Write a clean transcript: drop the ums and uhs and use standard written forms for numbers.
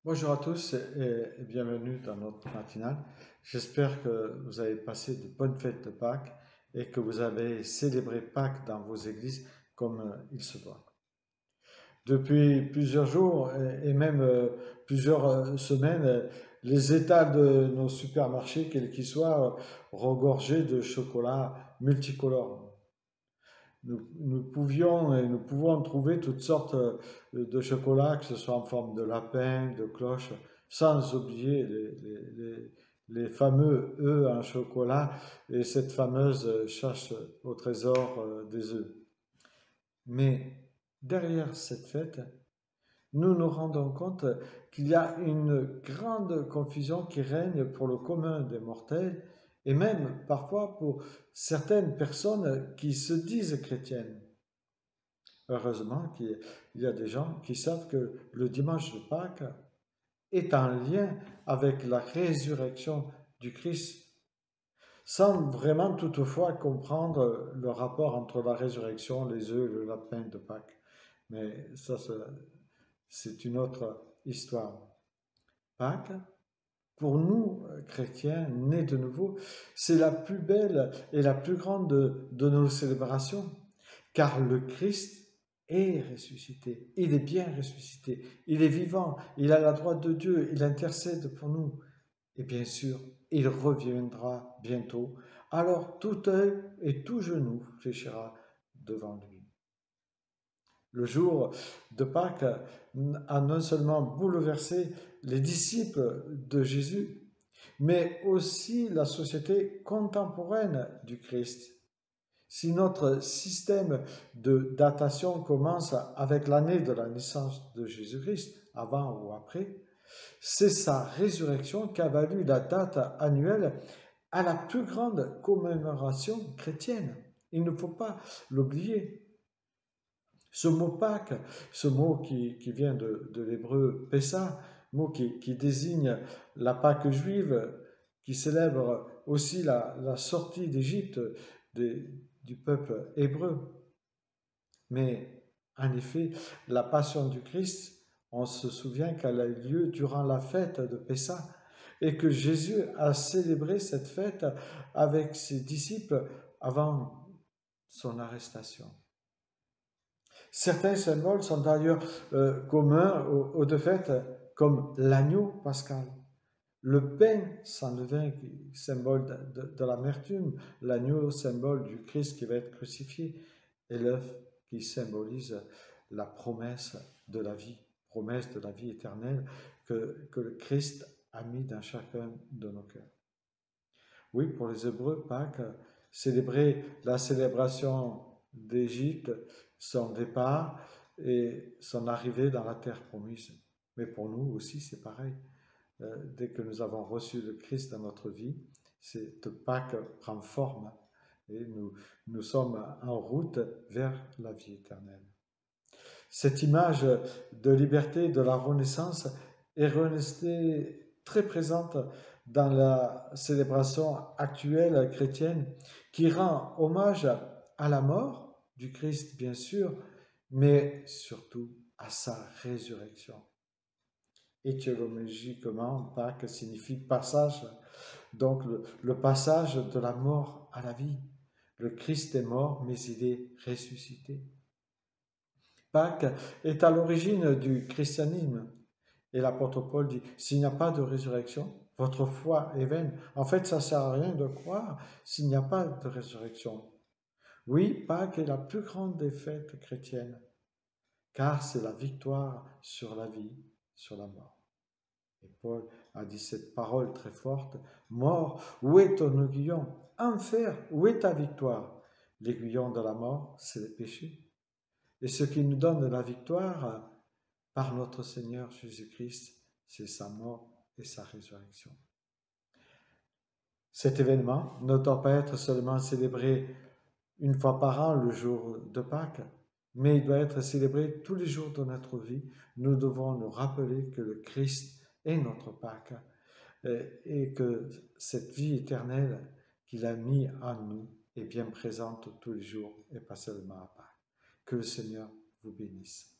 Bonjour à tous et bienvenue dans notre matinale. J'espère que vous avez passé de bonnes fêtes de Pâques et que vous avez célébré Pâques dans vos églises comme il se doit. Depuis plusieurs jours et même plusieurs semaines, les étals de nos supermarchés, quels qu'ils soient, regorgés de chocolat multicolore. Nous pouvions et nous pouvons trouver toutes sortes de chocolats, que ce soit en forme de lapin, de cloche, sans oublier les fameux œufs en chocolat et cette fameuse chasse au trésor des œufs. Mais derrière cette fête, nous nous rendons compte qu'il y a une grande confusion qui règne pour le commun des mortels et même parfois pour certaines personnes qui se disent chrétiennes. Heureusement qu'il y a des gens qui savent que le dimanche de Pâques est en lien avec la résurrection du Christ, sans vraiment toutefois comprendre le rapport entre la résurrection, les œufs et le lapin de Pâques. Mais ça, c'est une autre histoire. Pâques, pour nous, chrétiens, nés de nouveau, c'est la plus belle et la plus grande de nos célébrations, car le Christ est ressuscité, il est bien ressuscité, il est vivant, il a la droite de Dieu, il intercède pour nous. Et bien sûr, il reviendra bientôt. Alors tout œil et tout genou fléchira devant lui. Le jour de Pâques a non seulement bouleversé les disciples de Jésus, mais aussi la société contemporaine du Christ. Si notre système de datation commence avec l'année de la naissance de Jésus-Christ, avant ou après, c'est sa résurrection qui a valu la date annuelle à la plus grande commémoration chrétienne. Il ne faut pas l'oublier. Ce mot Pâques, ce mot qui vient de l'hébreu Pessah, mot qui désigne la Pâque juive, qui célèbre aussi la sortie d'Égypte du peuple hébreu. Mais en effet, la passion du Christ, on se souvient qu'elle a eu lieu durant la fête de Pessah et que Jésus a célébré cette fête avec ses disciples avant son arrestation. Certains symboles sont d'ailleurs communs aux deux fêtes, comme l'agneau pascal, le pain sans levain, symbole de l'amertume, l'agneau, symbole du Christ qui va être crucifié, et l'œuf qui symbolise la promesse de la vie éternelle que le Christ a mis dans chacun de nos cœurs. Oui, pour les Hébreux, Pâques, célébrer la célébration d'Égypte, son départ et son arrivée dans la terre promise. Mais pour nous aussi, c'est pareil. Dès que nous avons reçu le Christ dans notre vie, cette Pâques prend forme et nous sommes en route vers la vie éternelle. Cette image de liberté de la Renaissance est restée très présente dans la célébration actuelle chrétienne qui rend hommage à la mort du Christ, bien sûr, mais surtout à sa résurrection. Étymologiquement, Pâques signifie passage, donc le passage de la mort à la vie. Le Christ est mort, mais il est ressuscité. Pâques est à l'origine du christianisme. Et l'apôtre Paul dit, s'il n'y a pas de résurrection, votre foi est vaine. En fait, ça ne sert à rien de croire s'il n'y a pas de résurrection. Oui, Pâques est la plus grande des fêtes chrétiennes, car c'est la victoire sur la vie, sur la mort. Et Paul a dit cette parole très forte, mort, où est ton aiguillon? Enfer, où est ta victoire? L'aiguillon de la mort, c'est le péché. Et ce qui nous donne la victoire par notre Seigneur Jésus-Christ, c'est sa mort et sa résurrection. Cet événement ne doit pas être seulement célébré une fois par an, le jour de Pâques, mais il doit être célébré tous les jours de notre vie. Nous devons nous rappeler que le Christ est notre Pâques et que cette vie éternelle qu'il a mis en nous est bien présente tous les jours et pas seulement à Pâques. Que le Seigneur vous bénisse.